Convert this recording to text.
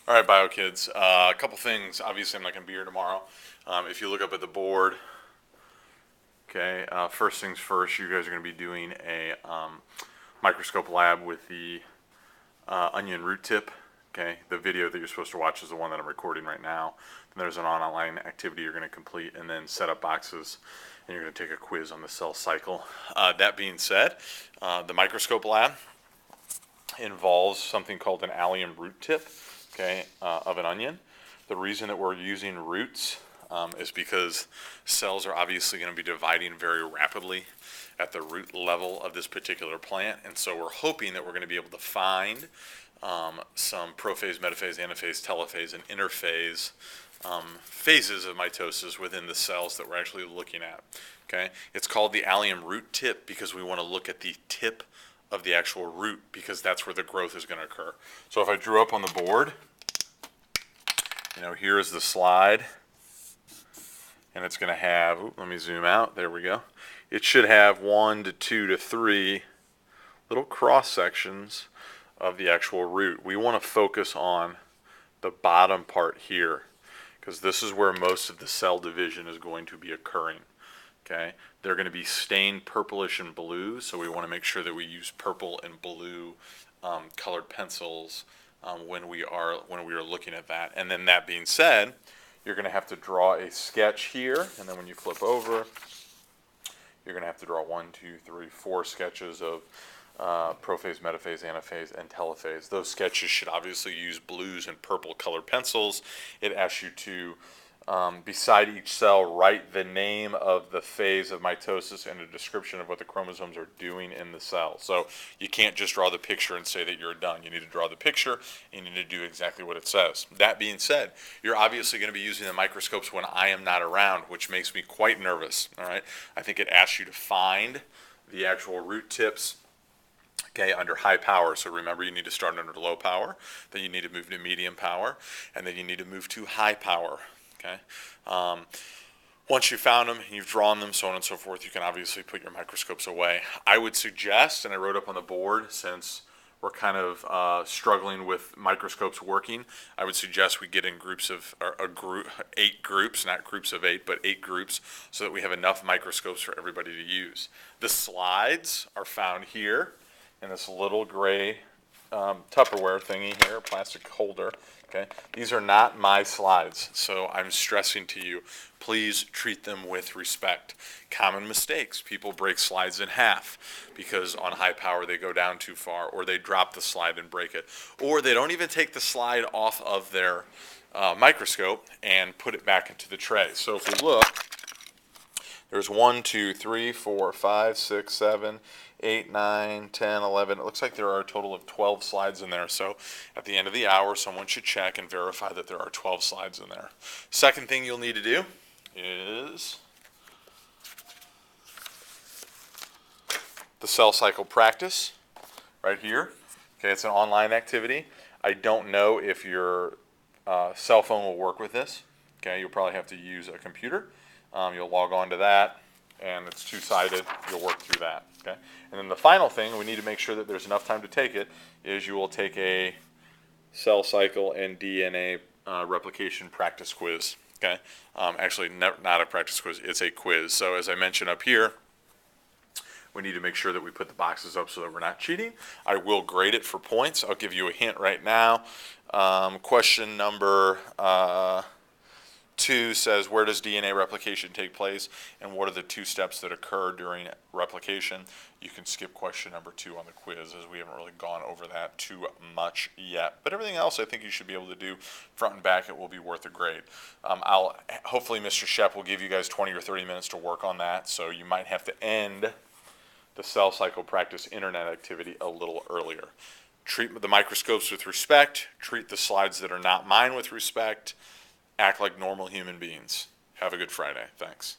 All right, bio kids. A couple things. Obviously, I'm not going to be here tomorrow. If you look up at the board, okay. First things first, you guys are going to be doing a microscope lab with the onion root tip. Okay. The video that you're supposed to watch is the one that I'm recording right now. Then there's an online activity you're going to complete, and then set up boxes, and you're going to take a quiz on the cell cycle. That being said, the microscope lab involves something called an allium root tip, okay, of an onion. The reason that we're using roots is because cells are obviously going to be dividing very rapidly at the root level of this particular plant, and so we're hoping that we're going to be able to find some prophase, metaphase, anaphase, telophase, and interphase phases of mitosis within the cells that we're actually looking at. Okay, it's called the allium root tip because we want to look at the tip of the actual root, because that's where the growth is going to occur. So if I drew up on the board, here is the slide, and it's going to have, let me zoom out, there we go. It should have 1 to 2 to 3 little cross sections of the actual root. We want to focus on the bottom part here, because this is where most of the cell division is going to be occurring. Okay, they're going to be stained purplish and blue, so we want to make sure that we use purple and blue colored pencils when we are looking at that. And then that being said, you're going to have to draw a sketch here, and then when you flip over, you're going to have to draw 1, 2, 3, 4 sketches of prophase, metaphase, anaphase, and telophase. Those sketches should obviously use blues and purple colored pencils. It asks you to, beside each cell, write the name of the phase of mitosis and a description of what the chromosomes are doing in the cell. So you can't just draw the picture and say that you're done. You need to draw the picture, and you need to do exactly what it says. That being said, you're obviously going to be using the microscopes when I am not around, which makes me quite nervous. All right, I think it asks you to find the actual root tips, okay, under high power. So remember, you need to start under low power, then you need to move to medium power, and then you need to move to high power. Okay. Once you've found them, you've drawn them, so on and so forth, you can obviously put your microscopes away. I would suggest, and I wrote up on the board, since we're kind of struggling with microscopes working, I would suggest we get in groups of, 8 groups, not groups of 8, but 8 groups, so that we have enough microscopes for everybody to use. The slides are found here in this little gray Tupperware thingy here, plastic holder. Okay, these are not my slides, so I'm stressing to you, please treat them with respect. Common mistakes: people break slides in half because on high power they go down too far, or they drop the slide and break it, or they don't even take the slide off of their microscope and put it back into the tray. So if we look, there's 1, 2, 3, 4, 5, 6, 7, 8, 9, 10, 11. It looks like there are a total of 12 slides in there. So at the end of the hour, someone should check and verify that there are 12 slides in there. Second thing you'll need to do is the cell cycle practice right here. Okay, it's an online activity. I don't know if your cell phone will work with this. Okay, you'll probably have to use a computer. You'll log on to that, and it's two-sided. You'll work through that. Okay, and then the final thing, we need to make sure that there's enough time to take it, is you will take a cell cycle and DNA replication practice quiz. Okay, actually not a practice quiz, it's a quiz. So as I mentioned up here, we need to make sure that we put the boxes up so that we're not cheating. I will grade it for points. I'll give you a hint right now. Question number 2 says, where does DNA replication take place, and what are the 2 steps that occur during replication? You can skip question number 2 on the quiz, as we haven't really gone over that too much yet. But everything else I think you should be able to do front and back. It will be worth a grade. Hopefully Mr. Shep will give you guys 20 or 30 minutes to work on that, so you might have to end the cell cycle practice internet activity a little earlier. Treat the microscopes with respect. Treat the slides that are not mine with respect. Act like normal human beings. Have a good Friday. Thanks.